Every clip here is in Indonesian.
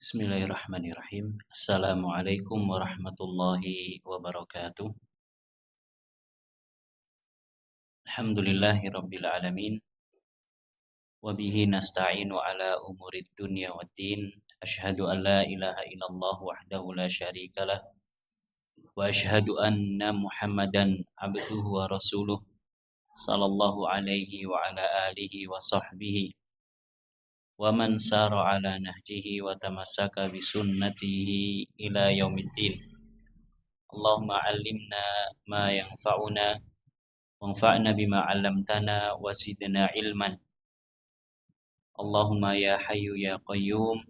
Bismillahirrahmanirrahim. Assalamualaikum warahmatullahi wabarakatuh. Alhamdulillahirabbil alamin. Wa bihi nasta'inu ala umurid dunya waddin. Asyhadu an la ilaha illallah wahdahu la syarikalah wa asyhadu anna Muhammadan abduhu wa rasuluh sallallahu alaihi wa ala alihi wa sahbihi wa man sara ala nahjihi wa tamassaka bi sunnatihi ila yaumiddin. Allahumma 'allimna ma yanfa'una wanfa'na bima 'allamtana wa zidna ilman. Allahumma ya hayyu ya qayyum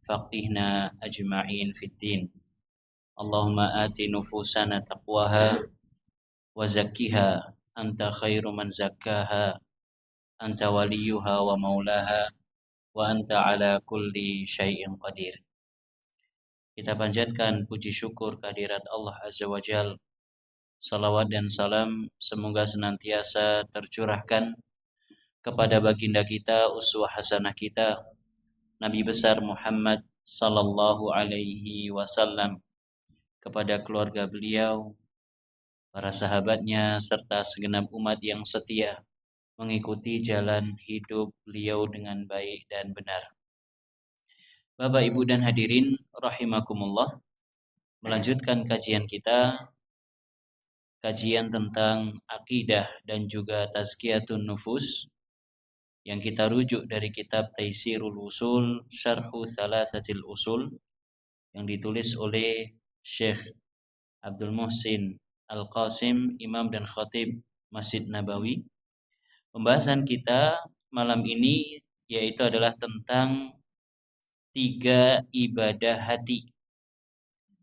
faqihna ajma'in fid din. Allahumma ati nufusana taqwaha wa zakkiha anta khairu man zakkaha anta waliyuha wa maulaha wa anta ala kulli syai'in qadir. Kita panjatkan puji syukur kehadirat Allah Azza wa Jalla. Salawat dan salam semoga senantiasa tercurahkan kepada baginda kita, uswah hasanah kita, Nabi besar Muhammad sallallahu alaihi wasallam, kepada keluarga beliau, para sahabatnya, serta segenap umat yang setia mengikuti jalan hidup beliau dengan baik dan benar. Bapak, Ibu, dan hadirin rahimakumullah, melanjutkan kajian kita, kajian tentang akidah dan juga tazkiyatun nufus yang kita rujuk dari kitab Taisirul Usul Syarhu Thalathatil Usul yang ditulis oleh Syekh Abdul Muhsin Al-Qasim, Imam dan Khatib Masjid Nabawi. Pembahasan kita malam ini yaitu adalah tentang 3 ibadah hati,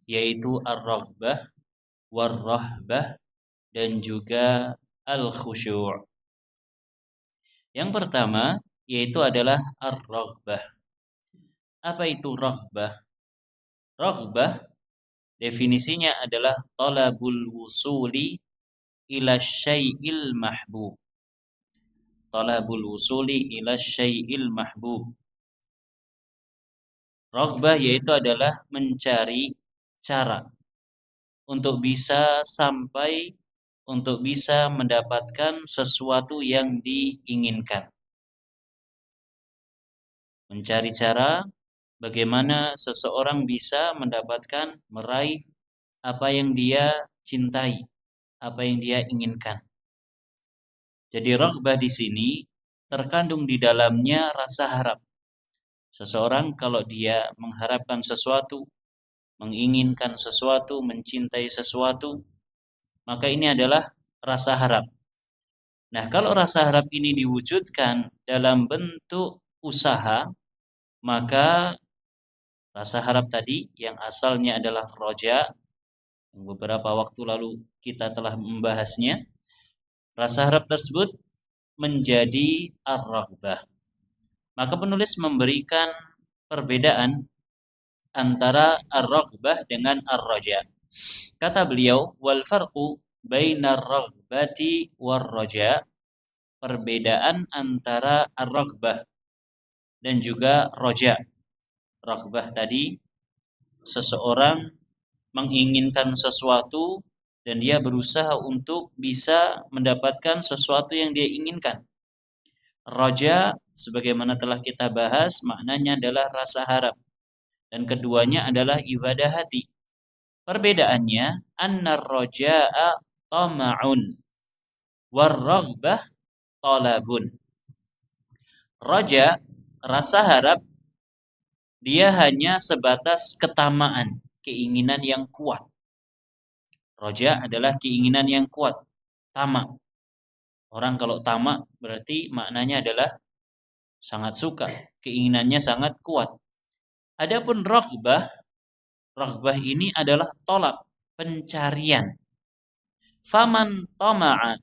yaitu ar-raghbah, war-rahbah, dan juga al-khusyu'. Yang pertama yaitu adalah ar-raghbah. Apa itu raghbah? Raghbah definisinya adalah talabul wusuli ila syai'il mahbub. Talabul wusuli ila syai'il mahbub. Raghbah yaitu adalah mencari cara untuk bisa sampai, untuk bisa mendapatkan sesuatu yang diinginkan. Mencari cara bagaimana seseorang bisa mendapatkan, meraih apa yang dia cintai, apa yang dia inginkan. Jadi raghbah di sini terkandung di dalamnya rasa harap. Seseorang kalau dia mengharapkan sesuatu, menginginkan sesuatu, mencintai sesuatu, maka ini adalah rasa harap. Nah, kalau rasa harap ini diwujudkan dalam bentuk usaha, maka rasa harap tadi yang asalnya adalah roja, yang beberapa waktu lalu kita telah membahasnya, rasa harap tersebut menjadi ar-raghbah. Maka penulis memberikan perbedaan antara ar-raghbah dengan ar-raja. Kata beliau, wal farqu bainar raghbati war raja, perbedaan antara ar-raghbah dan juga raja. Raghbah tadi seseorang menginginkan sesuatu dan dia berusaha untuk bisa mendapatkan sesuatu yang dia inginkan. Raja sebagaimana telah kita bahas maknanya adalah rasa harap, dan keduanya adalah ibadah hati. Perbedaannya, annar raja'a tama'un war raghbah talabun. Raja, rasa harap, dia hanya sebatas ketamaan, keinginan yang kuat. Raja adalah keinginan yang kuat, tamak. Orang kalau tamak berarti maknanya adalah sangat suka, keinginannya sangat kuat. Adapun raghbah ini adalah tolak, pencarian. Faman tami'a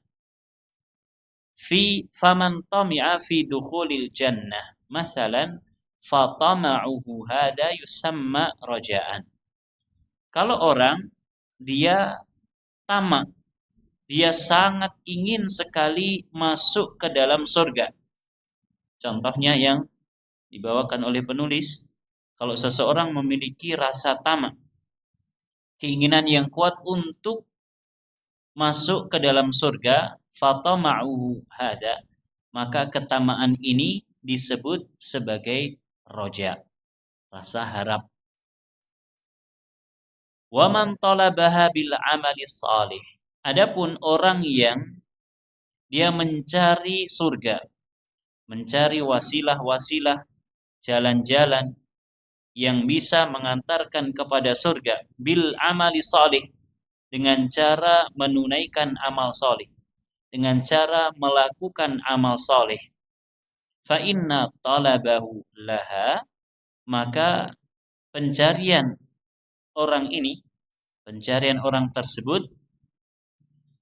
fi dukhulil jannah masalan fatama'uhu hada yusamma raja'an. Kalau orang dia tamak, dia sangat ingin sekali masuk ke dalam surga. Contohnya yang dibawakan oleh penulis, Kalau seseorang memiliki rasa tamak, keinginan yang kuat untuk masuk ke dalam surga, fatama'uhu hada, maka ketamaan ini disebut sebagai roja, rasa harap. Wa man talabaha bil amali shalih. Adapun orang yang dia mencari surga, mencari wasilah-wasilah, jalan-jalan yang bisa mengantarkan kepada surga bil amali shalih, dengan cara menunaikan amal soleh, dengan cara melakukan amal soleh. Fa inna talabahu laha, maka pencarian orang ini, pencarian orang tersebut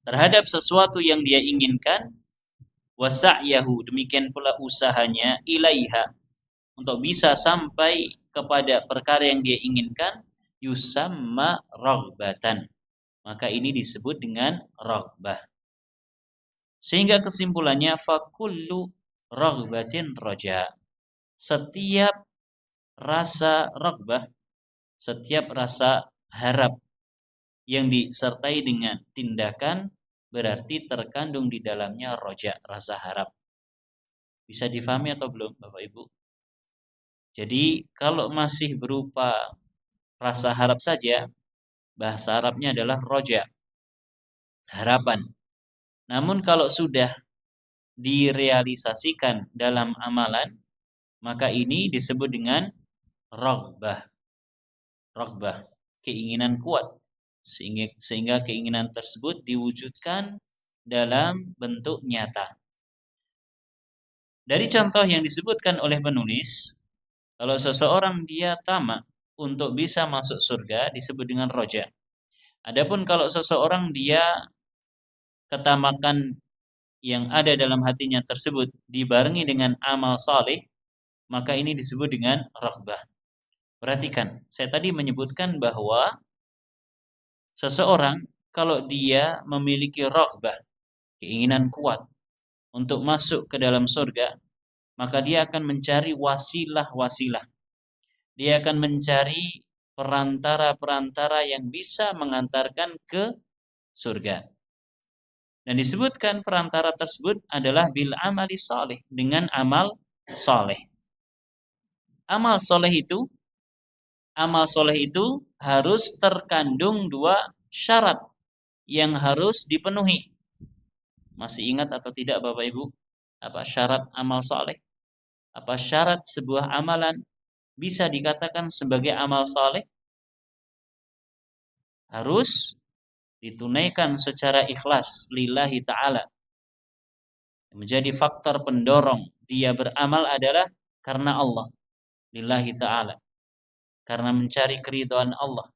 terhadap sesuatu yang dia inginkan, wasa'yahu, demikian pula usahanya, ilaiha, untuk bisa sampai kepada perkara yang dia inginkan, yusamma raghbatan, maka ini disebut dengan raghbah. Sehingga kesimpulannya, fakullu raghbatin roja, setiap rasa raghbah, setiap rasa harap yang disertai dengan tindakan, berarti terkandung di dalamnya roja, rasa harap. Bisa difahami atau belum, Bapak Ibu? Jadi kalau masih berupa rasa harap saja, bahasa Arabnya adalah roja, harapan. Namun kalau sudah direalisasikan dalam amalan, maka ini disebut dengan raghbah. Raghbah, keinginan kuat, sehingga keinginan tersebut diwujudkan dalam bentuk nyata. Dari contoh yang disebutkan oleh penulis, kalau seseorang dia tamak untuk bisa masuk surga disebut dengan roja. Adapun kalau seseorang dia ketamakan yang ada dalam hatinya tersebut dibarengi dengan amal saleh, maka ini disebut dengan raghbah. Perhatikan, saya tadi menyebutkan bahwa seseorang kalau dia memiliki raghbah, keinginan kuat untuk masuk ke dalam surga, maka dia akan mencari wasilah-wasilah. Dia akan mencari perantara-perantara yang bisa mengantarkan ke surga. Dan disebutkan perantara tersebut adalah bil amali saleh, dengan amal saleh. Amal soleh itu harus terkandung dua syarat yang harus dipenuhi. Masih ingat atau tidak Bapak Ibu? Apa syarat amal soleh? Apa syarat sebuah amalan bisa dikatakan sebagai amal soleh? Harus ditunaikan secara ikhlas lillahi ta'ala. Menjadi faktor pendorong dia beramal adalah karena Allah, lillahi ta'ala, karena mencari keridhaan Allah,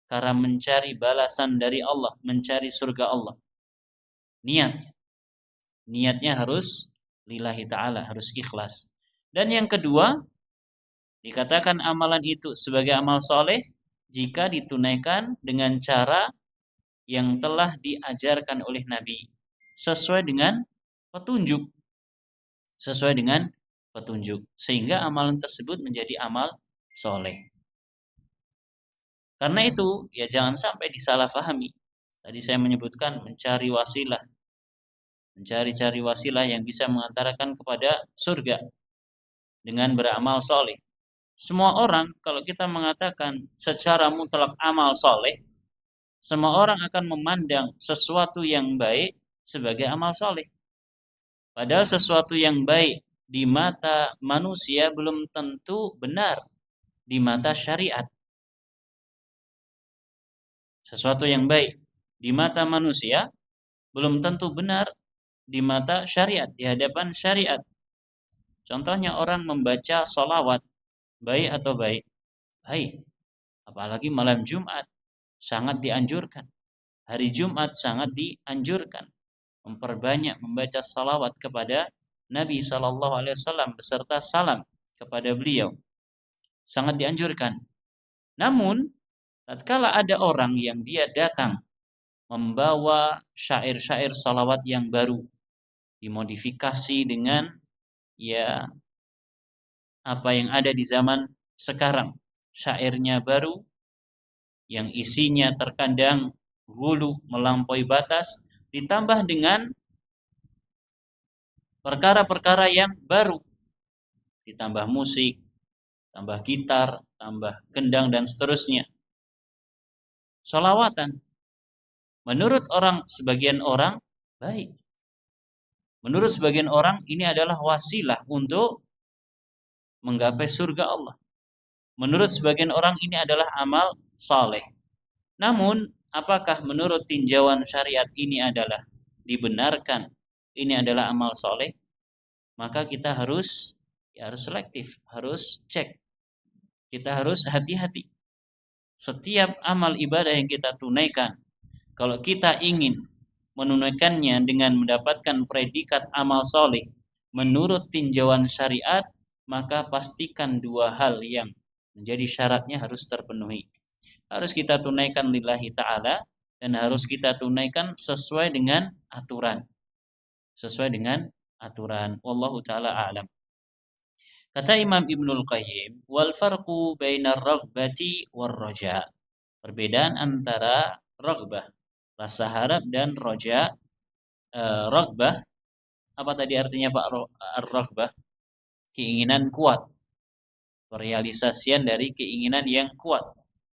karena mencari balasan dari Allah, mencari surga Allah. Niatnya harus lillahi ta'ala, harus ikhlas. Dan yang kedua, dikatakan amalan itu sebagai amal soleh jika ditunaikan dengan cara yang telah diajarkan oleh Nabi, sesuai dengan petunjuk. Sehingga amalan tersebut menjadi amal soleh. Karena itu, ya jangan sampai disalahfahami. Tadi saya menyebutkan mencari wasilah yang bisa mengantarkan kepada surga dengan beramal soleh. Semua orang, kalau kita mengatakan secara mutlak amal soleh, semua orang akan memandang sesuatu yang baik sebagai amal soleh. Padahal sesuatu yang baik di mata manusia belum tentu benar di mata syariat. Sesuatu yang baik di mata manusia belum tentu benar di mata syariat, di hadapan syariat. Contohnya orang membaca sholawat, baik atau baik? Baik. Apalagi malam Jumat, sangat dianjurkan. Hari Jumat sangat dianjurkan. Memperbanyak membaca sholawat kepada Nabi SAW beserta salam kepada beliau. Sangat dianjurkan. Namun, tatkala ada orang yang dia datang membawa syair-syair salawat yang baru, dimodifikasi dengan ya apa yang ada di zaman sekarang, syairnya baru, yang isinya terkadang hulu melampaui batas, ditambah dengan perkara-perkara yang baru, ditambah musik, tambah gitar, tambah gendang dan seterusnya. Sholawatan. Menurut sebagian orang baik. Menurut sebagian orang ini adalah wasilah untuk menggapai surga Allah. Menurut sebagian orang ini adalah amal saleh. Namun, apakah menurut tinjauan syariat ini adalah dibenarkan? Ini adalah amal saleh? Maka kita harus selektif, harus cek. Kita harus hati-hati. Setiap amal ibadah yang kita tunaikan, kalau kita ingin menunaikannya dengan mendapatkan predikat amal soleh menurut tinjauan syariat, maka pastikan dua hal yang menjadi syaratnya harus terpenuhi. Harus kita tunaikan lillahi ta'ala dan harus kita tunaikan sesuai dengan aturan. Sesuai dengan aturan. Wallahu ta'ala a'lam. Kata Imam Ibnul Qayyim, wal farqu bainar raghbati war raja. Perbedaan antara raghbah, rasa harap, dan roja. Raghbah, apa tadi artinya Pak? Raghbah, keinginan kuat, realisasian dari keinginan yang kuat.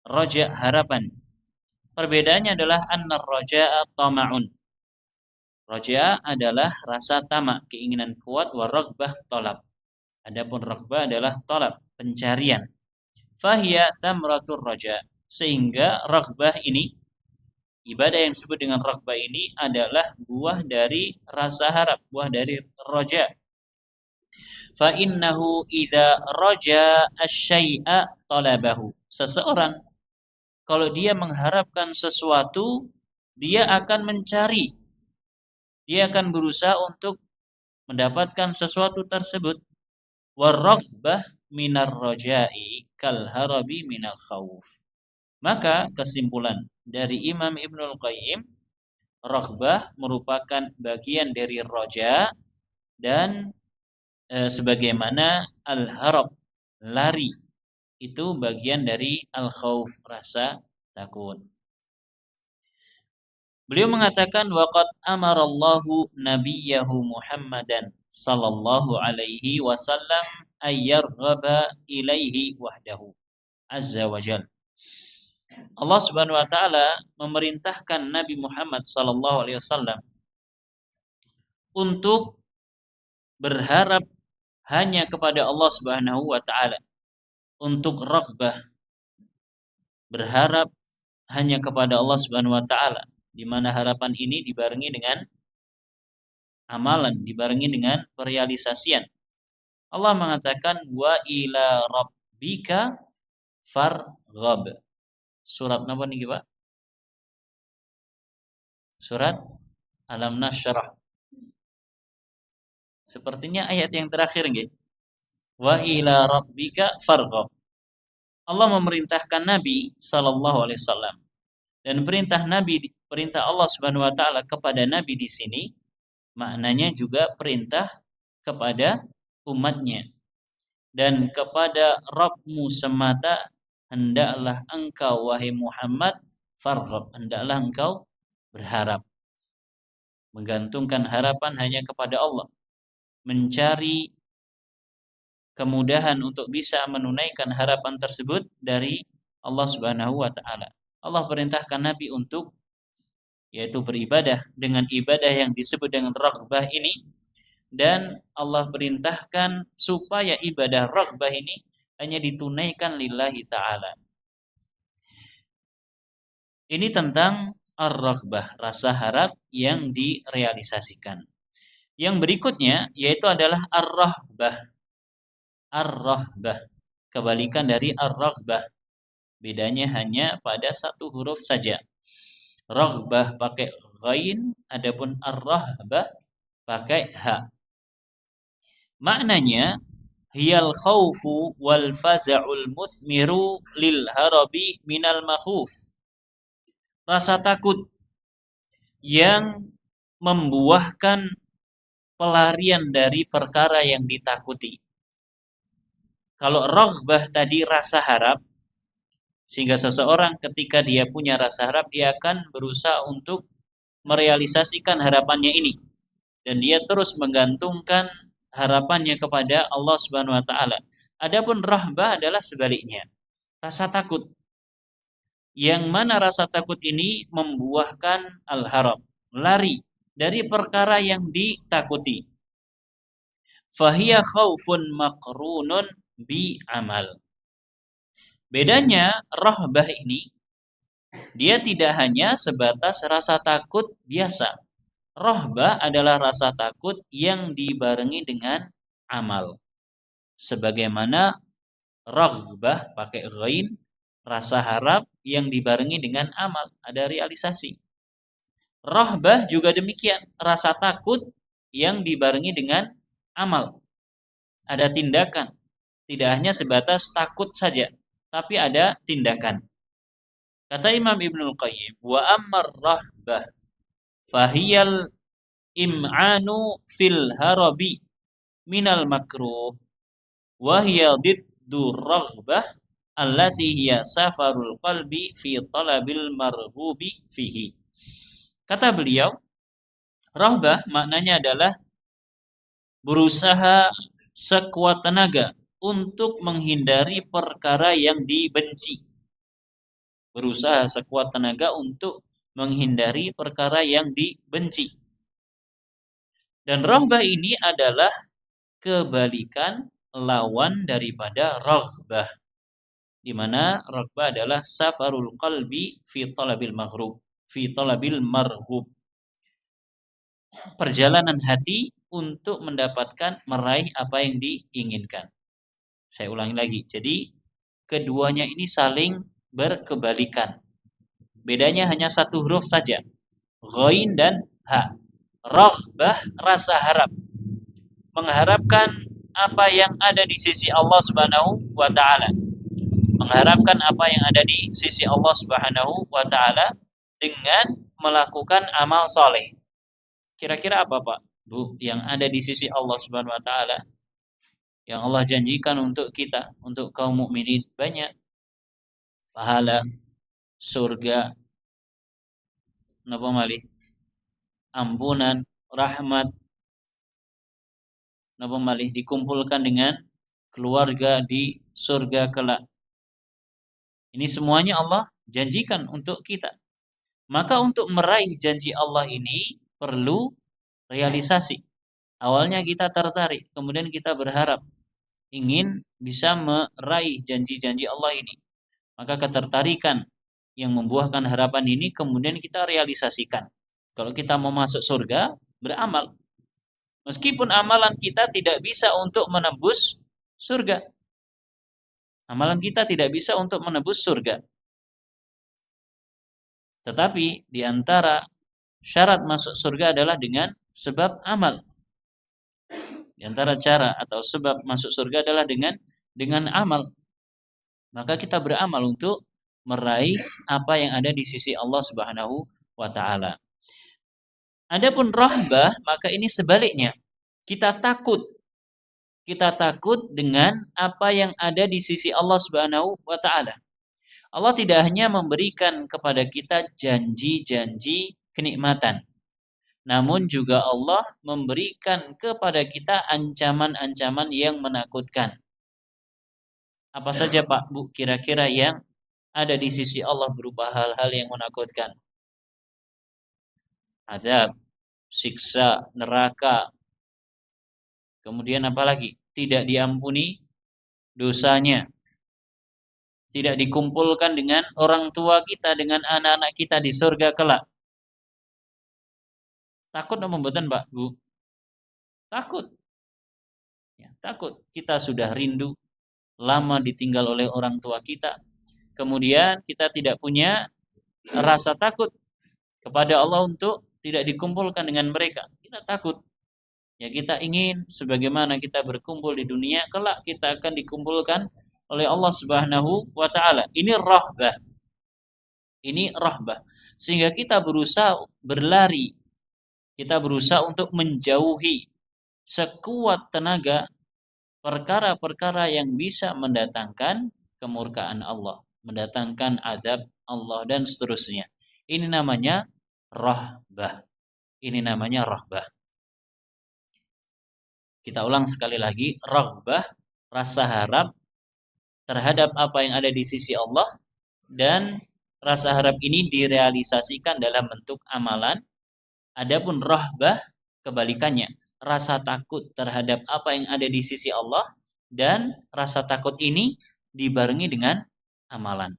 Roja, harapan. Perbedaannya adalah annar roja tama'un. Roja adalah rasa tamak, keinginan kuat, wa raghbah talab. Adapun raghbah adalah talab, pencarian. Fahiya thamratur roja. Sehingga raghbah ini, ibadah yang disebut dengan raghbah ini adalah buah dari rasa harap, buah dari roja. Fa innahu idza raja asy-syai'a talabahu. Seseorang kalau dia mengharapkan sesuatu, dia akan mencari. Dia akan berusaha untuk mendapatkan sesuatu tersebut. War-raghbah minar raja'i kal harabi minal khauf. Maka kesimpulan dari Imam Ibnul Qayyim, raghbah merupakan bagian dari roja dan sebagaimana al-harab, lari, itu bagian dari al-khauf, rasa takut. Beliau mengatakan waqad amarallahu nabiyahu Muhammadan sallallahu alaihi wasallam ayyarghaba ilaihi wahdahu azza wa jalla. Allah Subhanahu wa taala memerintahkan Nabi Muhammad sallallahu alaihi wasallam untuk berharap hanya kepada Allah Subhanahu wa taala, untuk raghbah, berharap hanya kepada Allah Subhanahu wa taala, di mana harapan ini dibarengi dengan amalan, dibarengi dengan perealisasian. Allah mengatakan wa ila rabbika farghab. Surat apa nih, Pak? Surat Alam Nashrah. Sepertinya ayat yang terakhir nggih. Wa ila rabbika farghab. Allah memerintahkan Nabi sallallahu alaihi wasallam, dan perintah Allah Subhanahu wa taala kepada Nabi di sini maknanya juga perintah kepada umatnya. Dan kepada Rabbmu semata hendaklah engkau wahai Muhammad farghab, hendaklah engkau berharap. Menggantungkan harapan hanya kepada Allah. Mencari kemudahan untuk bisa menunaikan harapan tersebut dari Allah Subhanahu wa taala. Allah perintahkan Nabi untuk yaitu beribadah dengan ibadah yang disebut dengan raghbah ini, dan Allah perintahkan supaya ibadah raghbah ini hanya ditunaikan lillahi ta'ala. Ini tentang ar-raghbah, rasa harap yang direalisasikan. Yang berikutnya yaitu adalah ar-rahbah. Ar-rahbah, kebalikan dari ar-raghbah. Bedanya hanya pada satu huruf saja. Raghbah pakai ghain, adapun ar-rahbah pakai ha. Maknanya hiyal khaufu wal faza'ul muthmiru lil harabi minal makhuf. Rasa takut yang membuahkan pelarian dari perkara yang ditakuti. Kalau raghbah tadi rasa harap, Sehingga seseorang ketika dia punya rasa harap, dia akan berusaha untuk merealisasikan harapannya ini, dan dia terus menggantungkan harapannya kepada Allah Subhanahu wa taala. Adapun rahbah adalah sebaliknya, rasa takut. Yang mana rasa takut ini membuahkan al-harab, lari dari perkara yang ditakuti. Fahiya khaufun maqrunun bi amal. Bedanya rahbah ini, dia tidak hanya sebatas rasa takut biasa. Rahbah adalah rasa takut yang dibarengi dengan amal. Sebagaimana raghbah pakai ghain, rasa harap yang dibarengi dengan amal, ada realisasi. Rahbah juga demikian, rasa takut yang dibarengi dengan amal, ada tindakan. Tidak hanya sebatas takut saja, tapi ada tindakan. Kata Imam Ibnul Qayyim, wa ammar rahbah fahiyal im'anu fil harabi minal makruh wa hiya diddu raghbah allati hiya safarul qalbi fi talabil marghubi fihi. Kata beliau, rahbah maknanya adalah berusaha sekuat tenaga untuk menghindari perkara yang dibenci. Berusaha sekuat tenaga untuk menghindari perkara yang dibenci. Dan rahbah ini adalah kebalikan lawan daripada raghbah, di mana raghbah adalah safarul qalbi fi talabil maghrub, fi talabil marghub, perjalanan hati untuk mendapatkan, meraih apa yang diinginkan. Saya ulangi lagi. Jadi keduanya ini saling berkebalikan. Bedanya hanya satu huruf saja, ghain dan ha. Raghbah, rasa harap, mengharapkan apa yang ada di sisi Allah Subhanahu wa taala. Mengharapkan apa yang ada di sisi Allah Subhanahu wa taala dengan melakukan amal soleh. Kira-kira apa, Pak, Bu, yang ada di sisi Allah Subhanahu wa taala yang Allah janjikan untuk kita, untuk kaum mukminin? Banyak. Pahala, surga, napa malih? Ampunan, rahmat, napa malih? Dikumpulkan dengan keluarga di surga kelak. Ini semuanya Allah janjikan untuk kita. Maka untuk meraih janji Allah ini perlu realisasi. Awalnya kita tertarik, kemudian kita berharap ingin bisa meraih janji-janji Allah ini. Maka ketertarikan yang membuahkan harapan ini kemudian kita realisasikan. Kalau kita mau masuk surga, beramal. Meskipun amalan kita tidak bisa untuk menembus surga. Amalan kita tidak bisa untuk menembus surga. Tetapi di antara syarat masuk surga adalah dengan sebab amal. Di antara cara atau sebab masuk surga adalah dengan amal. Maka kita beramal untuk meraih apa yang ada di sisi Allah Subhanahu wa taala. Adapun rahbah, maka ini sebaliknya. Kita takut. Kita takut dengan apa yang ada di sisi Allah Subhanahu wa taala. Allah tidak hanya memberikan kepada kita janji-janji kenikmatan, namun juga Allah memberikan kepada kita ancaman-ancaman yang menakutkan. Apa saja, Pak, Bu, kira-kira yang ada di sisi Allah berupa hal-hal yang menakutkan? Adab, siksa, neraka. Kemudian apa lagi? Tidak diampuni dosanya. Tidak dikumpulkan dengan orang tua kita, dengan anak-anak kita di surga kelak. Takut atau membuatan, Pak, Bu? Takut. Ya, takut. Kita sudah rindu, lama ditinggal oleh orang tua kita. Kemudian kita tidak punya rasa takut kepada Allah untuk tidak dikumpulkan dengan mereka. Kita takut. Ya, kita ingin sebagaimana kita berkumpul di dunia, kelak kita akan dikumpulkan oleh Allah Subhanahu wa taala. Ini rahbah. Ini rahbah. Sehingga kita berusaha berlari. Kita berusaha untuk menjauhi sekuat tenaga perkara-perkara yang bisa mendatangkan kemurkaan Allah. mendatangkan azab Allah dan seterusnya. Ini namanya rahbah. Ini namanya rahbah. Kita ulang sekali lagi, raghbah, rasa harap terhadap apa yang ada di sisi Allah, dan rasa harap ini direalisasikan dalam bentuk amalan. Adapun rahbah kebalikannya, rasa takut terhadap apa yang ada di sisi Allah, dan rasa takut ini dibarengi dengan amalan.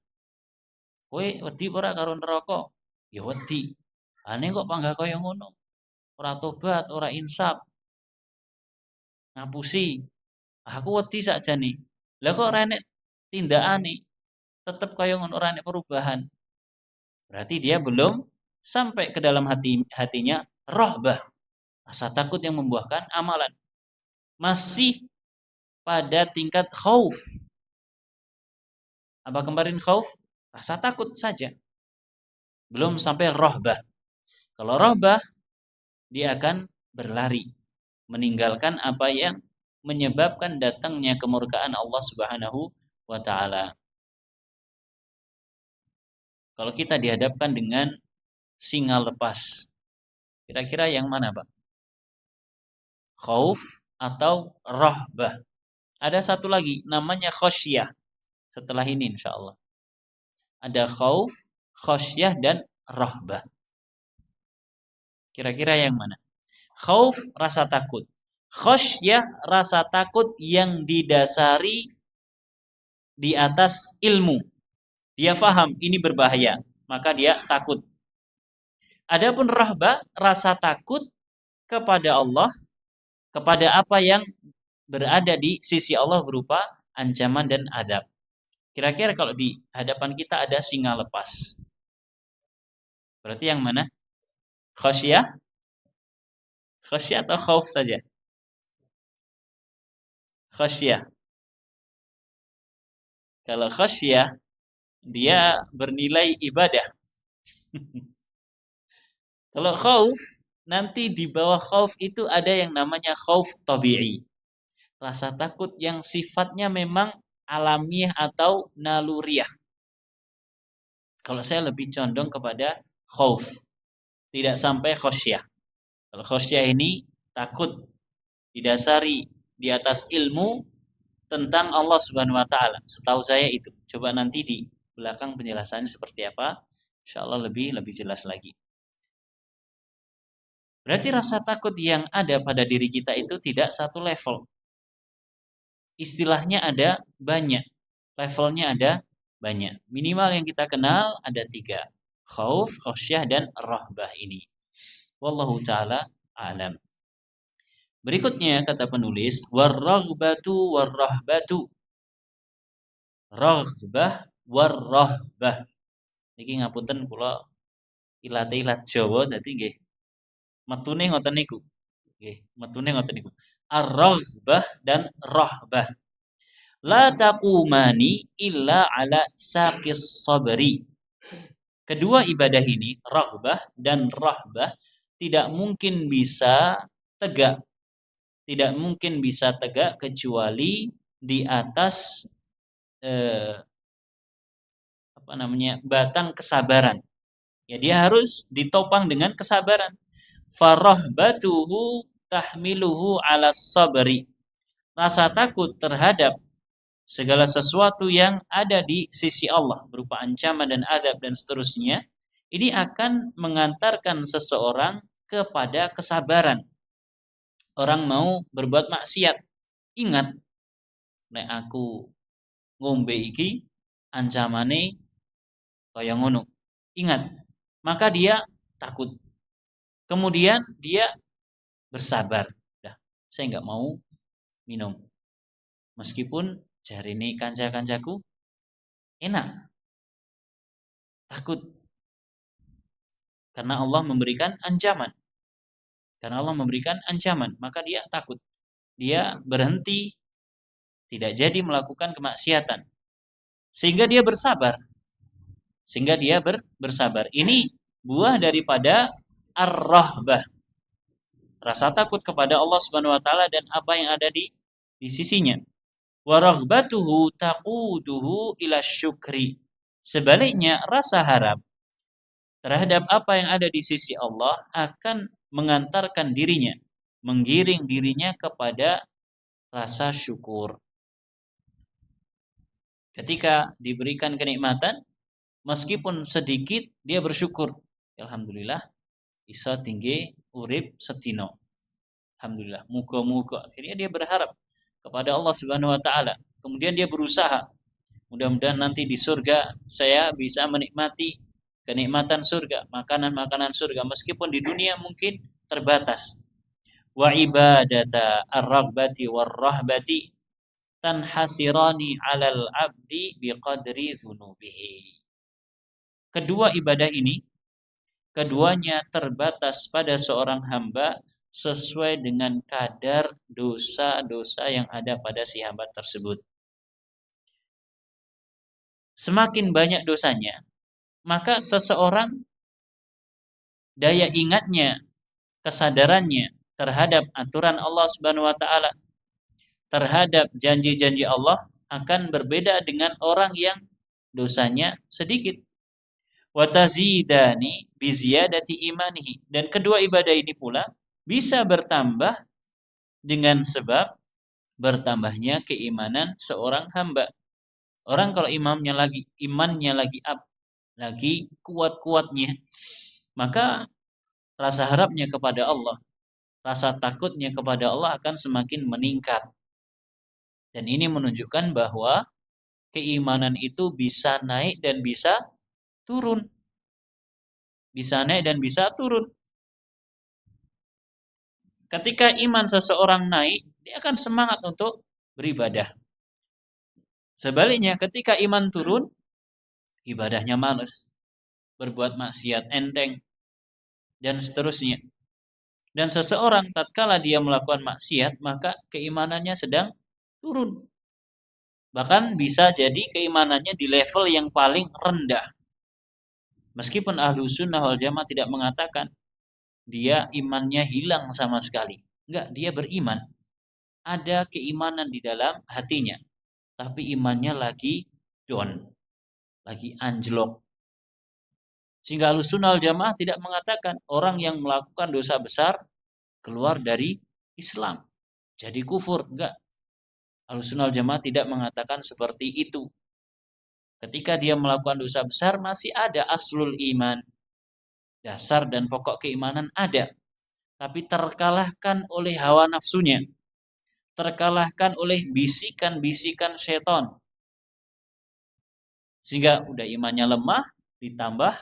Kowe wedi ora karo neraka? Ya wedi. Ane kok panggah kaya ngono? Ora tobat, ora insaf, ngapusi. Aku wedi sakjane. Lah kok ora enek tindakane? Tetep kaya ngono, ora enek perubahan. Berarti dia belum sampai ke dalam hatinya rahbah, rasa takut yang membuahkan amalan. Masih pada tingkat khauf. Apa kemarin khauf? Rasa takut saja. Belum sampai rahbah. Kalau rahbah, dia akan berlari, meninggalkan apa yang menyebabkan datangnya kemurkaan Allah Subhanahu wa taala. Kalau kita dihadapkan dengan singa lepas, kira-kira yang mana, Pak? Khauf atau rahbah? Ada satu lagi namanya khosyah. Setelah ini insya Allah ada khauf, khosyah, dan rahbah. Kira-kira yang mana? Khauf, rasa takut. Khosyah, rasa takut yang didasari di atas ilmu. Dia faham ini berbahaya, maka dia takut. Adapun rahbah, rasa takut kepada Allah, kepada apa yang berada di sisi Allah berupa ancaman dan azab. Kira-kira kalau di hadapan kita ada singa lepas, berarti yang mana? Khasyah? Khasyah atau khauf saja? Khasyah. Kalau khasyah, dia bernilai ibadah. Kalau khauf, nanti di bawah khauf itu ada yang namanya khauf tabi'i. Rasa takut yang sifatnya memang alamiah atau naluriah. Kalau saya lebih condong kepada khauf, tidak sampai khasyah. Kalau khasyah ini takut didasari di atas ilmu tentang Allah Subhanahu wa taala. Setahu saya itu. Coba nanti di belakang penjelasannya seperti apa, insyaallah lebih jelas lagi. Berarti rasa takut yang ada pada diri kita itu tidak satu level. Istilahnya ada banyak, levelnya ada banyak. Minimal yang kita kenal ada 3. Khauf, khasyah, dan rahbah ini. Wallahu ta'ala a'lam. Berikutnya kata penulis, warraghbatu warrahbatu. Raghbah warrahbah. Niki ngapunten kula ilat Jawa dadi nggih metune ngoten niku. Nggih, metune ngoten niku. Ar-raghbah dan rahbah. La taqumani illa ala saqis sabri. Kedua ibadah ini, raghbah dan rahbah, tidak mungkin bisa tegak. Tidak mungkin bisa tegak kecuali di atas batang kesabaran. Ya, dia harus ditopang dengan kesabaran. Farahbatuhu tahmiluhu ala sabri. Rasa takut terhadap segala sesuatu yang ada di sisi Allah berupa ancaman dan azab dan seterusnya, ini akan mengantarkan seseorang kepada kesabaran. Orang mau berbuat maksiat, ingat, nek aku ngombe iki ancamane kaya ngono. Ingat, maka dia takut. Kemudian dia bersabar. Dah, saya nggak mau minum. Meskipun jari ini kanca-kancaku enak. Takut. Karena Allah memberikan ancaman. Maka dia takut. Dia berhenti, tidak jadi melakukan kemaksiatan. Sehingga dia bersabar. Bersabar. Ini buah daripada ar-rahbah. Rasa takut kepada Allah Subhanahu wa taala dan apa yang ada di sisinya. Wa raghbatuhu taquduhu ila syukri. Sebaliknya, rasa harap terhadap apa yang ada di sisi Allah akan mengantarkan dirinya, menggiring dirinya kepada rasa syukur. Ketika diberikan kenikmatan, meskipun sedikit, dia bersyukur. Alhamdulillah, bisa tinggi urip setino. Alhamdulillah, muga-muga. Akhirnya dia berharap kepada Allah Subhanahu wa taala. Kemudian dia berusaha, mudah-mudahan nanti di surga saya bisa menikmati kenikmatan surga, makanan-makanan surga, meskipun di dunia mungkin terbatas. Wa ibadata ar-raghbati war-rahbati tanhasirani 'alal 'abdi biqadri dzunubihi. Kedua ibadah ini, keduanya terbatas pada seorang hamba sesuai dengan kadar dosa-dosa yang ada pada si hamba tersebut. Semakin banyak dosanya, maka seseorang daya ingatnya, kesadarannya terhadap aturan Allah Subhanahu wa taala, terhadap janji-janji Allah akan berbeda dengan orang yang dosanya sedikit. Wa tazidani bi ziyadati imanihi, dan kedua ibadah ini pula bisa bertambah dengan sebab bertambahnya keimanan seorang hamba. Orang kalau imannya lagi up, lagi kuat-kuatnya, maka rasa harapnya kepada Allah, rasa takutnya kepada Allah akan semakin meningkat. Dan ini menunjukkan bahwa keimanan itu bisa naik dan bisa turun. Bisa naik dan bisa turun. Ketika iman seseorang naik, dia akan semangat untuk beribadah. Sebaliknya, ketika iman turun, ibadahnya malas, berbuat maksiat enteng, dan seterusnya. Dan seseorang tatkala dia melakukan maksiat, maka keimanannya sedang turun. Bahkan bisa jadi keimanannya di level yang paling rendah. Meskipun ahlu sunnah wal jamaah tidak mengatakan dia imannya hilang sama sekali. Enggak, dia beriman. Ada keimanan di dalam hatinya. Tapi imannya lagi down. Lagi anjlok. Sehingga ahlu sunnah wal jamaah tidak mengatakan orang yang melakukan dosa besar keluar dari Islam. Jadi kufur. Enggak. Ahlussunnah wal Jamaah tidak mengatakan seperti itu. Ketika dia melakukan dosa besar masih ada aslul iman. Dasar dan pokok keimanan ada. Tapi terkalahkan oleh hawa nafsunya. Terkalahkan oleh bisikan-bisikan setan. Sehingga udah imannya lemah, ditambah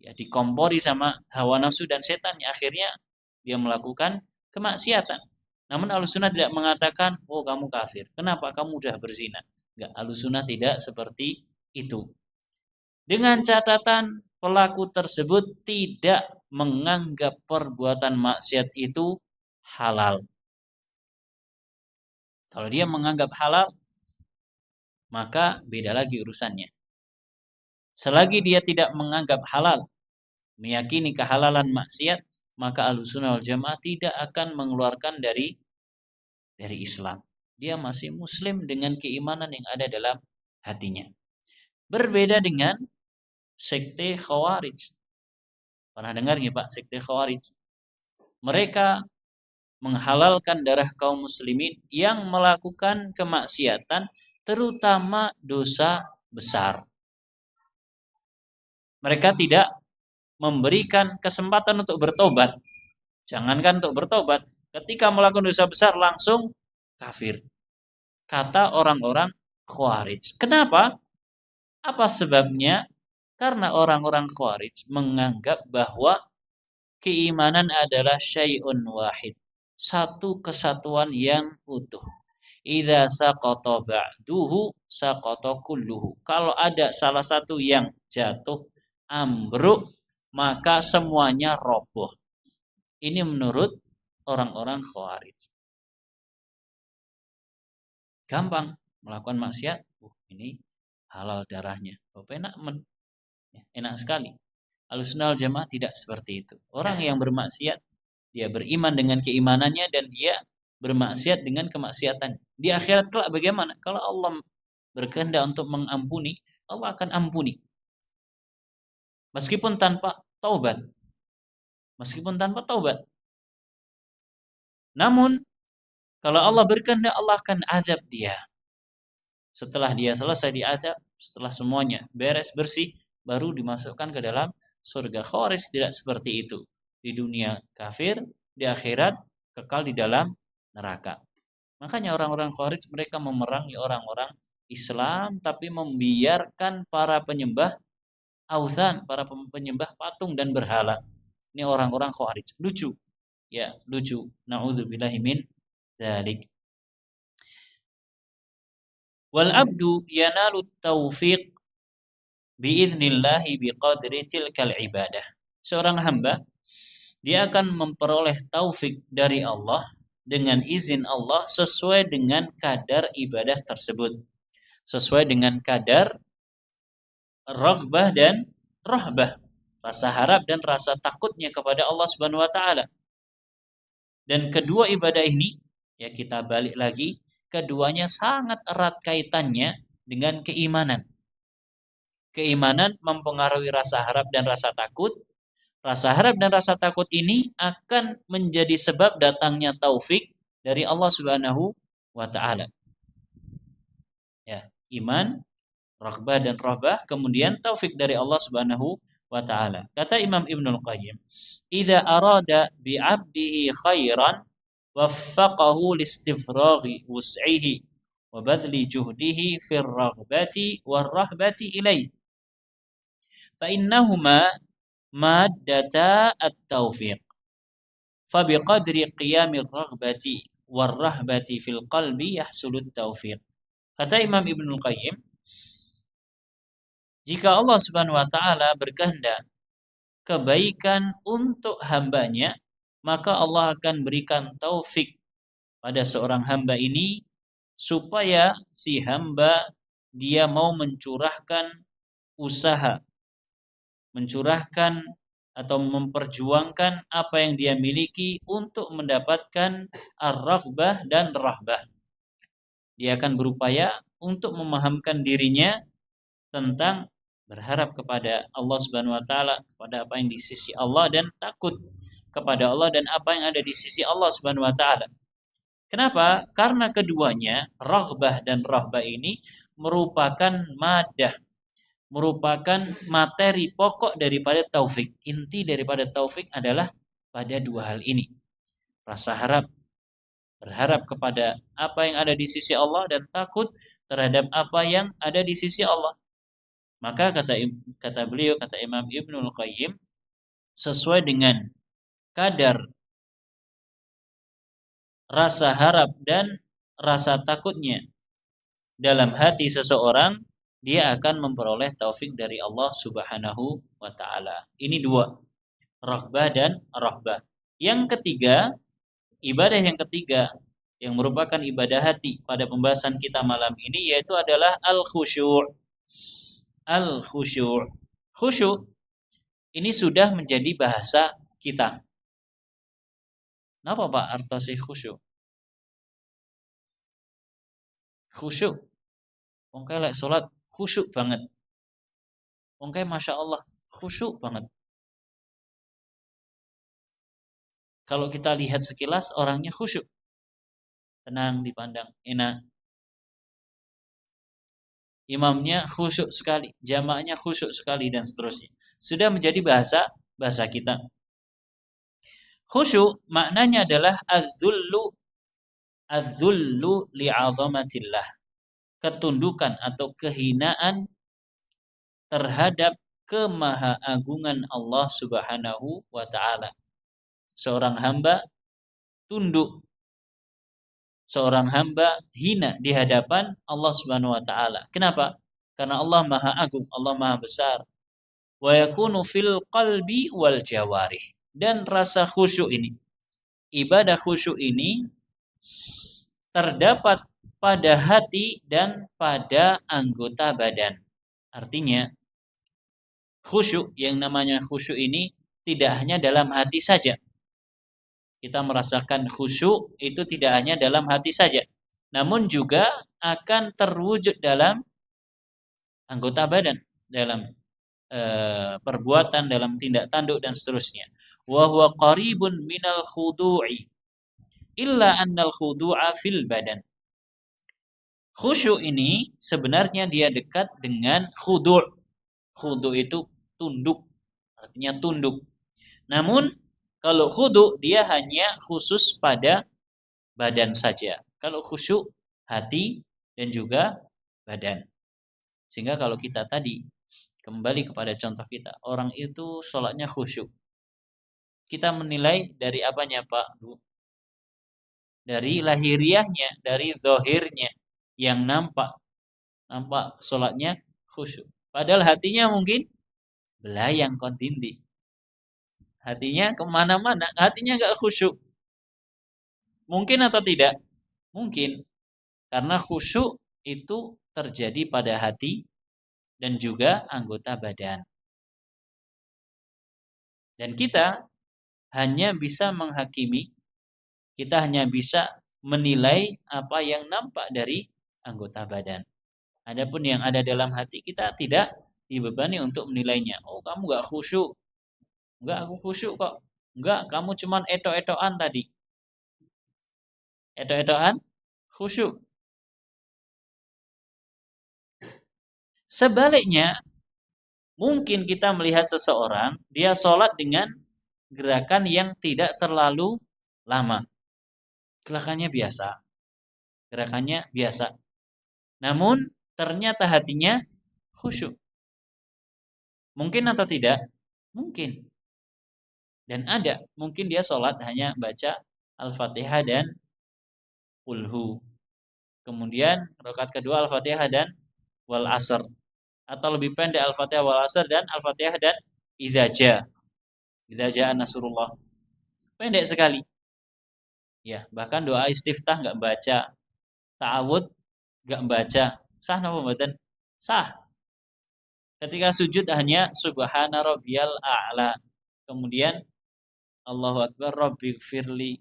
ya dikompori sama hawa nafsu dan setan. Akhirnya dia melakukan kemaksiatan. Namun Ahlussunnah tidak mengatakan, oh kamu kafir. Kenapa? Kamu udah berzina. Enggak, Ahlussunnah tidak seperti itu. Dengan catatan pelaku tersebut tidak menganggap perbuatan maksiat itu halal. Kalau dia menganggap halal, maka beda lagi urusannya. Selagi dia tidak menganggap halal, meyakini kehalalan maksiat, maka Ahlussunnah wal Jamaah tidak akan mengeluarkan dari Islam. Dia masih muslim dengan keimanan yang ada dalam hatinya. Berbeda dengan sekte Khawarij. Pernah dengar nggak Pak sekte Khawarij? Mereka menghalalkan darah kaum muslimin yang melakukan kemaksiatan, terutama dosa besar. Mereka tidak memberikan kesempatan untuk bertobat. Jangankan untuk bertobat, ketika melakukan dosa besar langsung kafir. Kata orang-orang Khawarij. Kenapa? Apa sebabnya? Karena orang-orang Khawarij menganggap bahwa keimanan adalah syai'un wahid. Satu kesatuan yang utuh. Idza saqata ba'duhu saqata kulluhu. Kalau ada salah satu yang jatuh, ambruk, maka semuanya roboh. Ini menurut orang-orang Khawarij. Gampang melakukan maksiat, ini halal darahnya. Enak sekali. Ahlussunnah wal Jamaah tidak seperti itu. Orang yang bermaksiat, dia beriman dengan keimanannya dan dia bermaksiat dengan kemaksiatan. Di akhirat kelak bagaimana? Kalau Allah berkehendak untuk mengampuni, Allah akan ampuni. Meskipun tanpa taubat. Meskipun tanpa taubat. Namun, kalau Allah berkehendak, Allah akan azab dia. Setelah dia selesai diazab, setelah semuanya beres bersih, baru dimasukkan ke dalam surga. Khawarij tidak seperti itu. Di dunia kafir, di akhirat kekal di dalam neraka. Makanya orang-orang Khawarij mereka memerangi orang-orang Islam tapi membiarkan para penyembah authan, para penyembah patung dan berhala. Ini orang-orang Khawarij. Lucu. Ya, lucu. Nauzubillahi min dzalik. Wal abdu yanalu taufiq biiznillahi biqadri tilkal ibadah. Seorang hamba dia akan memperoleh taufik dari Allah dengan izin Allah sesuai dengan kadar ibadah tersebut. Sesuai dengan kadar raghbah dan rahbah, rasa harap dan rasa takutnya kepada Allah Subhanahu wa taala. Dan kedua ibadah ini, ya kita balik lagi, keduanya sangat erat kaitannya dengan keimanan. Keimanan mempengaruhi rasa harap dan rasa takut. Rasa harap dan rasa takut ini akan menjadi sebab datangnya taufik dari Allah Subhanahu wa taala. Ya, iman, raghbah dan rahbah, kemudian taufik dari Allah Subhanahu wa taala. Kata Imam Ibnul Qayyim, "Idza arada bi 'abdihi khairan waffaqahu listifraghi wus'ihi wa badli juhdihi fir raghbati war rahbati ilaih. Fa innahuma maddata at-taufiq. Fa biqadri qiyamir raghbati war rahbati fil qalbi yahsulut taufiq." Kata Imam Ibnul Qayyim, jika Allah Subhanahu wa taala berkehendak kebaikan untuk hambanya, maka Allah akan berikan taufik pada seorang hamba ini supaya si hamba dia mau mencurahkan usaha, mencurahkan atau memperjuangkan apa yang dia miliki untuk mendapatkan ar-raghbah dan rahbah. Dia akan berupaya untuk memahamkan dirinya tentang berharap kepada Allah Subhanahu wa taala, kepada apa yang di sisi Allah, dan takut kepada Allah dan apa yang ada di sisi Allah Subhanahu wa taala. Kenapa? Karena keduanya, raghbah dan rahbah ini merupakan madah, merupakan materi pokok daripada taufik. Inti daripada taufik adalah pada dua hal ini. Rasa harap, berharap kepada apa yang ada di sisi Allah dan takut terhadap apa yang ada di sisi Allah. Maka kata beliau, kata Imam Ibnul Qayyim, sesuai dengan kadar rasa harap dan rasa takutnya dalam hati seseorang, dia akan memperoleh taufik dari Allah Subhanahu wa taala. Ini dua, raghbah dan rahbah. Yang ketiga, ibadah yang ketiga yang merupakan ibadah hati pada pembahasan kita malam ini yaitu adalah al-khusyu'. Al-khusyu'. Khusyuk ini sudah menjadi bahasa kita. Napa Pak artosih khusyuk? Khusyuk. Wong kae lek salat khusyuk banget. Wong kae Masya Allah khusyuk banget. Kalau kita lihat sekilas orangnya khusyuk. Tenang dipandang, enak. Imamnya khusyuk sekali, jamaahnya khusyuk sekali dan seterusnya. Sudah menjadi bahasa kita. Khusyuk maknanya adalah az-zullu li'azamatillah. Ketundukan atau kehinaan terhadap kemahaagungan Allah Subhanahu wa taala. Seorang hamba tunduk, seorang hamba hina di hadapan Allah Subhanahu wa taala. Kenapa? Karena Allah Maha Agung, Allah Maha Besar. Wa yakunu fil qalbi wal jawarih. Dan rasa khusyuk ini, ibadah khusyuk ini terdapat pada hati dan pada anggota badan. Artinya, khusyuk, yang namanya khusyuk ini tidak hanya dalam hati saja. Kita merasakan khusyuk itu tidak hanya dalam hati saja, namun juga akan terwujud dalam anggota badan dalam perbuatan, dalam tindak tanduk dan seterusnya. Wa huwa qaribun minal khudu'i illa annal khudu'a fil badan. Khusyuk ini sebenarnya dia dekat dengan khudu'. Khudu' itu tunduk, artinya tunduk. Namun kalau khudu' dia hanya khusus pada badan saja. Kalau khusyuk hati dan juga badan. Sehingga kalau kita tadi kembali kepada contoh kita, orang itu sholatnya khusyuk. Kita menilai dari apanya Pak? Dari lahiriahnya, dari zahirnya yang nampak sholatnya khusyuk. Padahal hatinya mungkin belayang kontindi. Hatinya kemana-mana, hatinya nggak khusyuk. Mungkin atau tidak? Mungkin. Karena khusyuk itu terjadi pada hati dan juga anggota badan. Dan kita hanya bisa menghakimi, kita hanya bisa menilai apa yang nampak dari anggota badan. Adapun yang ada dalam hati kita tidak dibebani untuk menilainya. Oh, kamu nggak khusyuk. Enggak, aku khusyuk kok. Enggak, kamu cuman etok-etokan tadi. Etok-etokan khusyuk. Sebaliknya, mungkin kita melihat seseorang, dia sholat dengan gerakan yang tidak terlalu lama. Gerakannya biasa. Gerakannya biasa. Namun, ternyata hatinya khusyuk. Mungkin atau tidak? Mungkin. Dan ada, mungkin dia sholat hanya baca Al-Fatihah dan Qulhu. Kemudian rakaat kedua Al-Fatihah dan Wal Asr. Atau lebih pendek Al-Fatihah Wal Asr dan Al-Fatihah dan Idza Jaa Nasrullah. Pendek sekali. Ya, bahkan doa istiftah nggak baca, ta'awud nggak baca. Sah napa mboten? Sah. Ketika sujud hanya subhana rabbiyal a'la. Kemudian Allahu akbar rabbighfirli.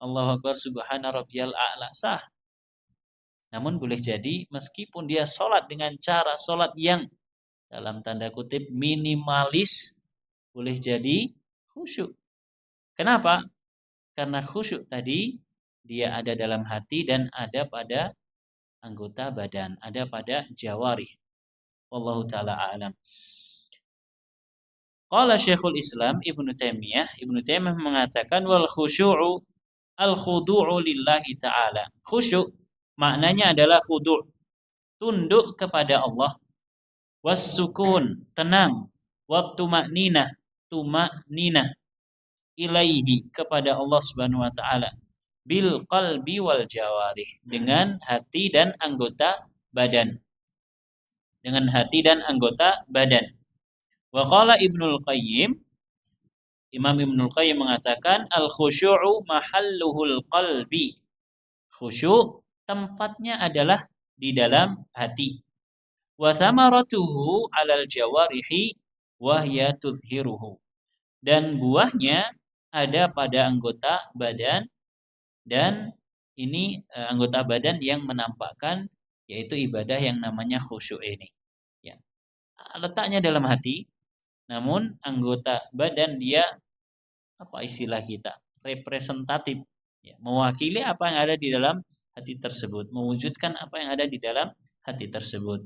Allahu akbar subhana rabbiyal a'la. Sah. Namun boleh jadi meskipun dia sholat dengan cara sholat yang dalam tanda kutip minimalis, boleh jadi khusyuk. Kenapa? Karena khusyuk tadi dia ada dalam hati dan ada pada anggota badan, ada pada jawarih. Wallahu taala a'lam. Qala Syekhul Islam Ibnu Taimiyah mengatakan wal khusyu'u al khudu'u lillahi ta'ala. Khusyuk maknanya adalah khudu', tunduk kepada Allah. Was sukun, tenang. Wat tuma'ninah, ilaihi, kepada Allah Subhanahu wa taala. Bil qalbi wal jawarih, dengan hati dan anggota badan. Dengan hati dan anggota badan. Wa qala Ibnul Qayyim, Imam Ibnul Qayyim mengatakan al khusyu'u mahalluhul qalbi. Khusyuk tempatnya adalah di dalam hati. Wa thamaratuhu 'alal jawarihi wa hiya tudhiruhu. Dan buahnya ada pada anggota badan, dan ini anggota badan yang menampakkan yaitu ibadah yang namanya khusyuk ini. Ya. Letaknya dalam hati, namun anggota badan dia apa istilah kita? Representatif. Ya, mewakili apa yang ada di dalam hati tersebut, mewujudkan apa yang ada di dalam hati tersebut.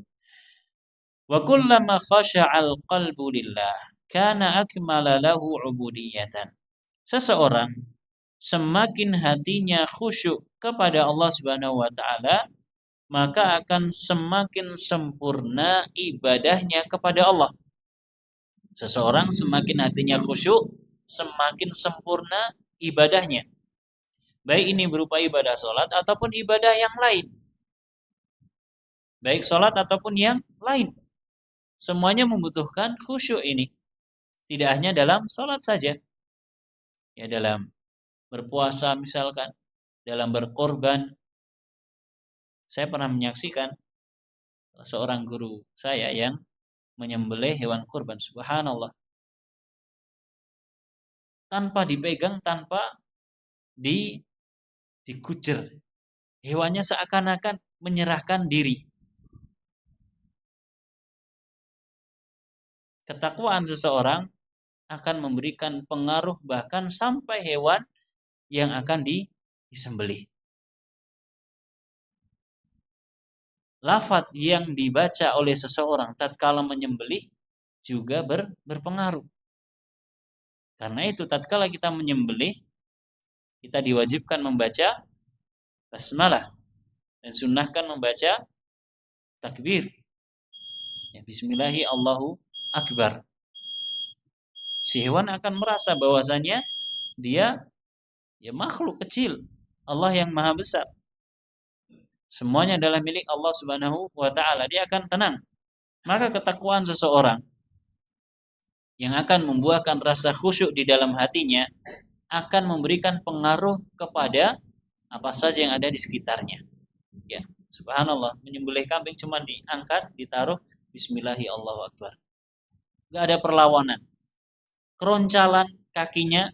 Wa kullama khasha'al qalbu lillah kana akmala lahu 'ubudiyatan. Seseorang semakin hatinya khusyuk kepada Allah Subhanahu wa taala, maka akan semakin sempurna ibadahnya kepada Allah. Seseorang semakin hatinya khusyuk, semakin sempurna ibadahnya. Baik ini berupa ibadah sholat ataupun ibadah yang lain. Baik sholat ataupun yang lain. Semuanya membutuhkan khusyuk ini. Tidak hanya dalam sholat saja. Ya, dalam berpuasa misalkan, dalam berkorban. Saya pernah menyaksikan seorang guru saya yang menyembelih hewan kurban. Subhanallah. Tanpa dipegang, tanpa dikujer. Hewannya seakan-akan menyerahkan diri. Ketakwaan seseorang akan memberikan pengaruh bahkan sampai hewan yang akan disembelih. Lafaz yang dibaca oleh seseorang tatkala menyembelih juga berpengaruh. Karena itu tatkala kita menyembelih, kita diwajibkan membaca basmalah dan sunnahkan membaca takbir. Ya, bismillahi Allahu akbar. Si hewan akan merasa bahwasanya dia ya makhluk kecil, Allah yang maha besar. Semuanya adalah milik Allah Subhanahu wa taala. Dia akan tenang. Maka ketakwaan seseorang yang akan membuahkan rasa khusyuk di dalam hatinya akan memberikan pengaruh kepada apa saja yang ada di sekitarnya. Ya, subhanallah, menyembelih kambing cuma diangkat, ditaruh bismillahi Allahu akbar. Enggak ada perlawanan. Keroncalan kakinya,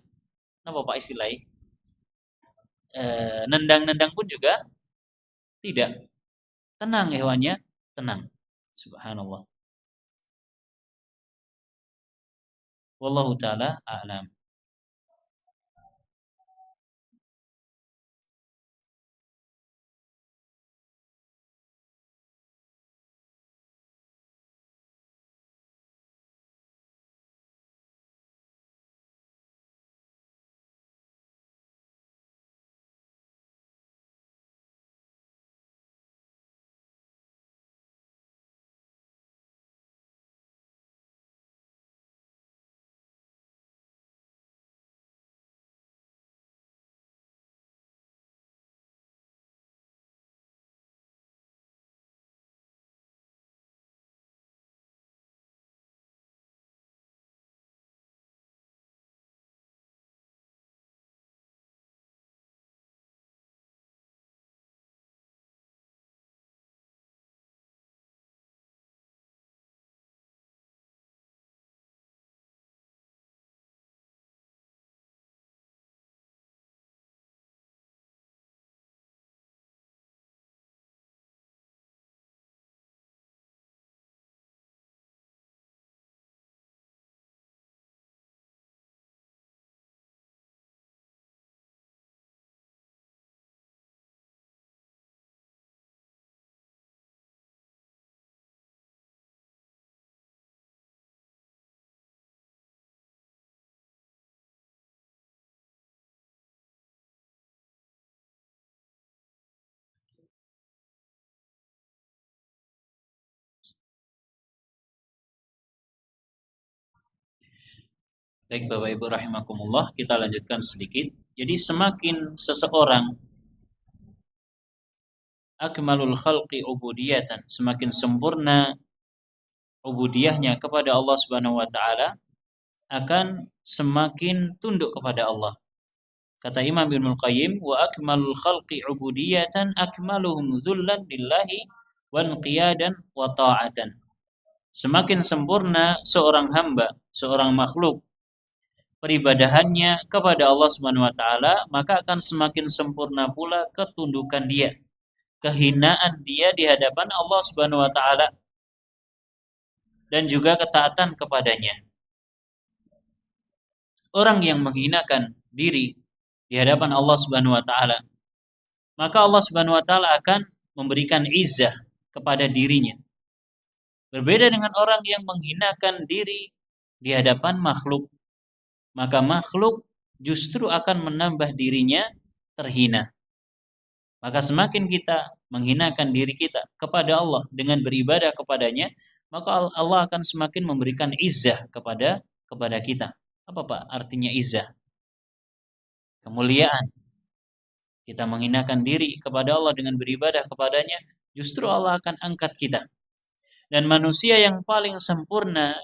apa Pak istilahnya? Nendang-nendang pun juga tidak. Tenang hewannya, tenang. Subhanallah. Wallahu taala a'lam. Baik Bapak Ibu rahimakumullah, kita lanjutkan sedikit. Jadi semakin seseorang akmalul khalqi ubudiyatan, semakin sempurna ubudiyahnya kepada Allah Subhanahu wa taala, akan semakin tunduk kepada Allah. Kata Imam Ibnu Qayyim, wa akmalul khalqi ubudiyatan akmaluhum dzullan lillahi wa inqiyadan wa ta'atan. Semakin sempurna seorang hamba, seorang makhluk peribadahannya kepada Allah Subhanahu wa taala, maka akan semakin sempurna pula ketundukan dia, kehinaan dia di hadapan Allah Subhanahu wa taala dan juga ketaatan kepadanya. Orang yang menghinakan diri di hadapan Allah Subhanahu wa taala, maka Allah Subhanahu wa taala akan memberikan izzah kepada dirinya. Berbeda dengan orang yang menghinakan diri di hadapan makhluk, maka makhluk justru akan menambah dirinya terhina. Maka semakin kita menghinakan diri kita kepada Allah dengan beribadah kepadanya, maka Allah akan semakin memberikan izzah kepada kita. Apa Pak artinya izzah? Kemuliaan. Kita menghinakan diri kepada Allah dengan beribadah kepadanya, justru Allah akan angkat kita. Dan manusia yang paling sempurna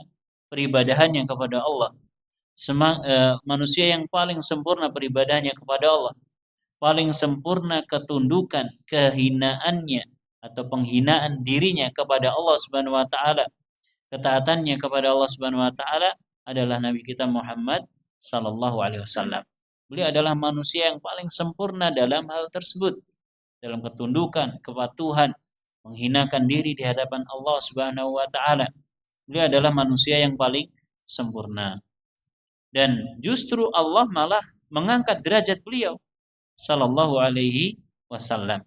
peribadahannya kepada Allah, manusia yang paling sempurna peribadahnya kepada Allah, paling sempurna ketundukan, kehinaannya atau penghinaan dirinya kepada Allah Subhanahu wa taala, ketaatannya kepada Allah Subhanahu wa taala adalah Nabi kita Muhammad sallallahu alaihi wasallam. Beliau adalah manusia yang paling sempurna dalam hal tersebut, dalam ketundukan, kepatuhan, menghinakan diri di hadapan Allah Subhanahu wa taala. Beliau adalah manusia yang paling sempurna. Dan justru Allah malah mengangkat derajat beliau sallallahu alaihi wasallam.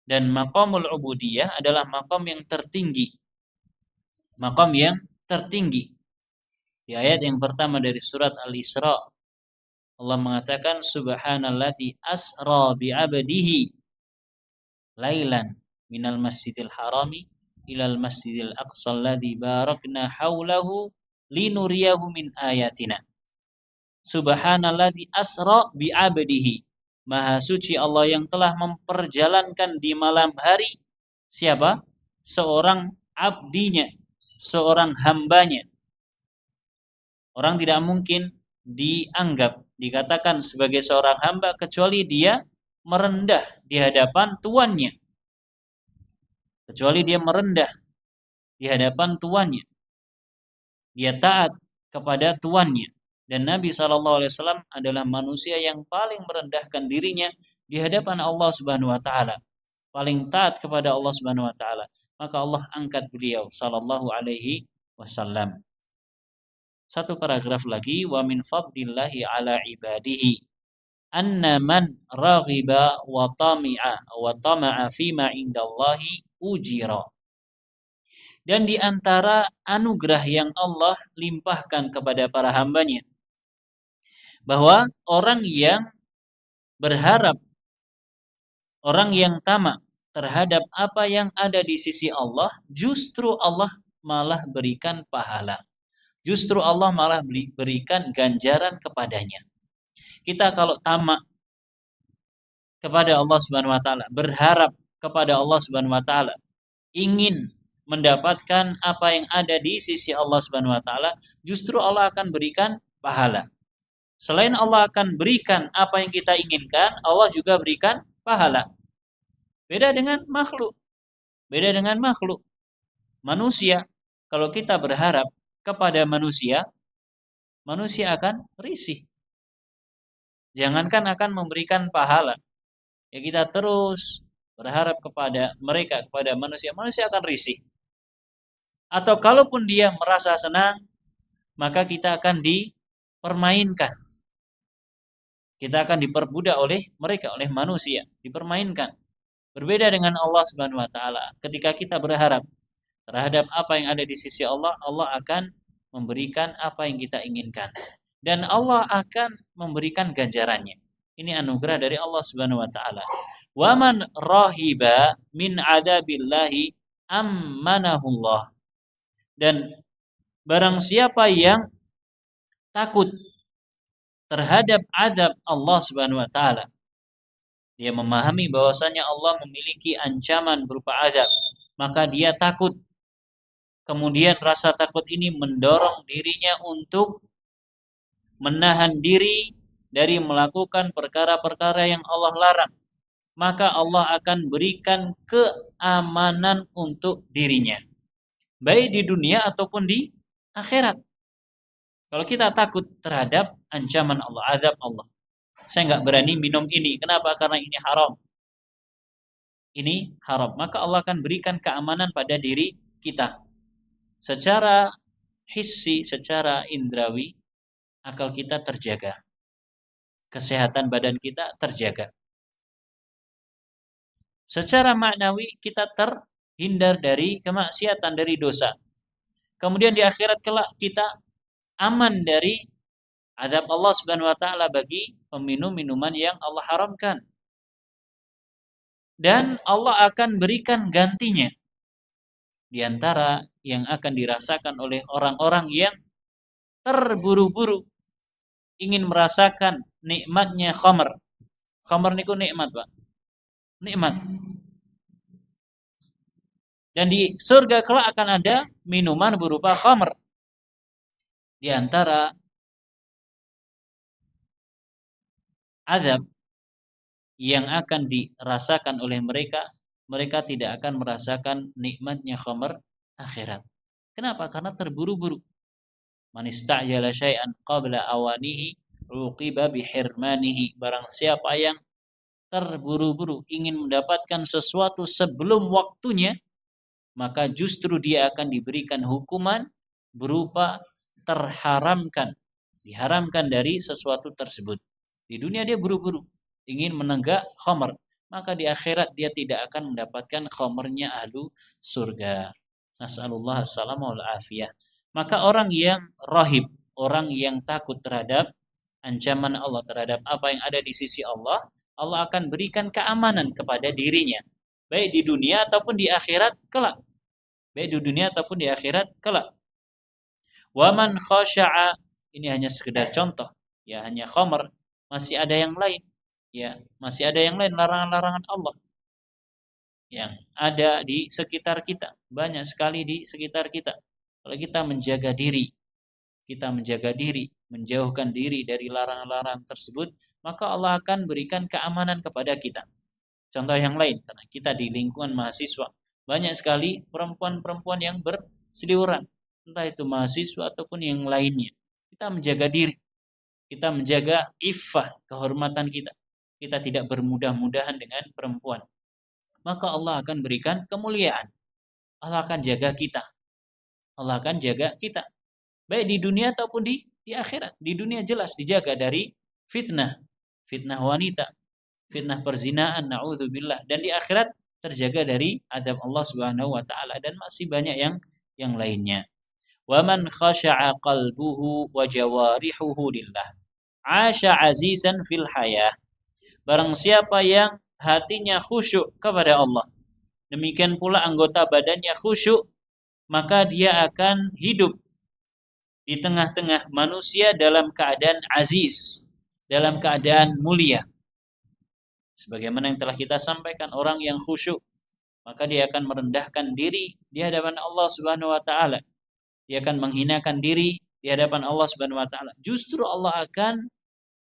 Dan maqamul ubudiyah adalah maqam yang tertinggi. Maqam yang tertinggi. Di ayat yang pertama dari surat Al-Isra, Allah mengatakan subhanallazi asra bi'abdihi lailan minal masjidil harami ilal masjidil aqsa alladzi barakna haulahu linuriyahu min ayatina. Subhanallazi asra bi'abdihi. Maha suci Allah yang telah memperjalankan di malam hari siapa? Seorang abdinya, seorang hambanya. Orang tidak mungkin dianggap, dikatakan sebagai seorang hamba kecuali dia merendah di hadapan tuannya. Kecuali dia merendah di hadapan tuannya. Dia taat kepada tuannya. Dan Nabi SAW adalah manusia yang paling merendahkan dirinya di hadapan Allah Subhanahu wa taala. Paling taat kepada Allah Subhanahu wa taala. Maka Allah angkat beliau sallallahu alaihi wasallam. Satu paragraf lagi, wa min fadlillahi ala ibadihi anna man raghiba wa tama'a fima indallahi ujira. Dan di antara anugerah yang Allah limpahkan kepada para hambanya, bahwa orang yang berharap, orang yang tamak terhadap apa yang ada di sisi Allah, justru Allah malah berikan pahala. Justru Allah malah berikan ganjaran kepadanya. Kita kalau tamak kepada Allah Subhanahu wa taala, berharap kepada Allah Subhanahu wa taala, ingin mendapatkan apa yang ada di sisi Allah Subhanahu wa taala, justru Allah akan berikan pahala. Selain Allah akan berikan apa yang kita inginkan, Allah juga berikan pahala. Beda dengan makhluk. Beda dengan makhluk. Manusia, kalau kita berharap kepada manusia, manusia akan risih. Jangankan akan memberikan pahala, ya kita terus berharap kepada mereka, kepada manusia, manusia akan risih. Atau kalaupun dia merasa senang, maka kita akan dipermainkan. Kita akan diperbudak oleh mereka, oleh manusia, dipermainkan. Berbeda dengan Allah Subhanahu wa taala. Ketika kita berharap terhadap apa yang ada di sisi Allah, Allah akan memberikan apa yang kita inginkan. Dan Allah akan memberikan ganjarannya. Ini anugerah dari Allah Subhanahu wa taala. Wa man rahiba min adabillahi ammanahullah. Dan barang siapa yang takut terhadap azab Allah Subhanahu wa taala, dia memahami bahwasanya Allah memiliki ancaman berupa azab, maka dia takut. Kemudian rasa takut ini mendorong dirinya untuk menahan diri dari melakukan perkara-perkara yang Allah larang. Maka Allah akan berikan keamanan untuk dirinya, baik di dunia ataupun di akhirat. Kalau kita takut terhadap ancaman Allah, azab Allah, saya nggak berani minum ini. Kenapa? Karena ini haram. Ini haram. Maka Allah akan berikan keamanan pada diri kita. Secara hissi, secara indrawi, akal kita terjaga. Kesehatan badan kita terjaga. Secara maknawi kita terhindar dari kemaksiatan, dari dosa. Kemudian di akhirat kelak kita aman dari azab Allah Subhanahu wa taala bagi peminum minuman yang Allah haramkan. Dan Allah akan berikan gantinya di antara yang akan dirasakan oleh orang-orang yang terburu-buru ingin merasakan nikmatnya khamr. Khamr niku nikmat, Pak. Nikmat. Dan di surga kelak akan ada minuman berupa khamr. Di antara azab yang akan dirasakan oleh mereka, mereka tidak akan merasakan nikmatnya khamr akhirat. Kenapa? Karena terburu-buru. Man istajala syai'an qabla awanihi uqiba bihirmanihi. Barang siapa yang terburu-buru ingin mendapatkan sesuatu sebelum waktunya, maka justru dia akan diberikan hukuman berupa terharamkan, diharamkan dari sesuatu tersebut. Di dunia dia buru-buru ingin menenggak khamr, maka di akhirat dia tidak akan mendapatkan khamrnya ahlu surga. Nas'alullah as-salama wal afiyah. Maka orang yang rahib, orang yang takut terhadap ancaman Allah, terhadap apa yang ada di sisi Allah, Allah akan berikan keamanan kepada dirinya, baik di dunia ataupun di akhirat kelak. Baik di dunia ataupun di akhirat kelak. Waman khasya'a, ini hanya sekedar contoh, ya hanya khamr, masih ada yang lain, ya masih ada yang lain larangan-larangan Allah yang ada di sekitar kita, banyak sekali di sekitar kita. Kalau kita menjaga diri, menjauhkan diri dari larangan-larangan tersebut, maka Allah akan berikan keamanan kepada kita. Contoh yang lain, karena kita di lingkungan mahasiswa, banyak sekali perempuan-perempuan yang berseliweran, entah itu mahasiswa ataupun yang lainnya. Kita menjaga diri, kita menjaga iffah, kehormatan kita. Kita tidak bermudah-mudahan dengan perempuan. Maka Allah akan berikan kemuliaan. Allah akan jaga kita. Allah akan jaga kita. Baik di dunia ataupun di akhirat. Di dunia jelas dijaga dari fitnah wanita, fitnah perzinaan, naudzubillah, dan di akhirat terjaga dari azab Allah Subhanahu wa taala, dan masih banyak yang lainnya. Wa man khasha'a qalbuhu wa jawarihuhu lillah 'asha 'azizan fil hayah. Barang siapa yang hatinya khusyuk kepada Allah, demikian pula anggota badannya khusyuk, maka dia akan hidup di tengah-tengah manusia dalam keadaan aziz, dalam keadaan mulia. Sebagaimana yang telah kita sampaikan, orang yang khusyuk, maka dia akan merendahkan diri di hadapan Allah Subhanahu wa taala. Dia akan menghinakan diri di hadapan Allah Subhanahu wa taala. Justru Allah akan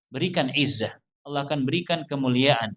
berikan izzah, Allah akan berikan kemuliaan.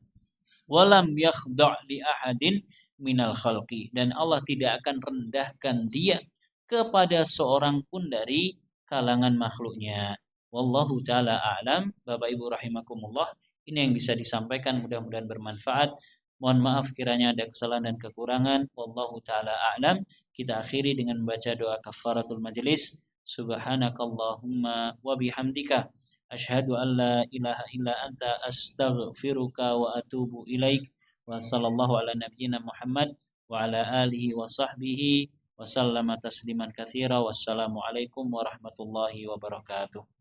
Walam yakhda' li ahadin minal khalqi, dan Allah tidak akan rendahkan dia kepada seorang pun dari kalangan makhluknya. Wallahu taala a'lam. Bapak Ibu rahimakumullah, ini yang bisa disampaikan, mudah-mudahan bermanfaat. Mohon maaf kiranya ada kesalahan dan kekurangan. Wallahu taala a'lam. Kita akhiri dengan membaca doa kafaratul majelis. Subhanakallahumma wa bihamdika asyhadu an la ilaha illa anta astaghfiruka wa atubu ilaik. Wa sallallahu ala nabiyyina Muhammad wa ala alihi wa sahbihi wa sallama tasliman katsira. Wassalamualaikum warahmatullahi wabarakatuh.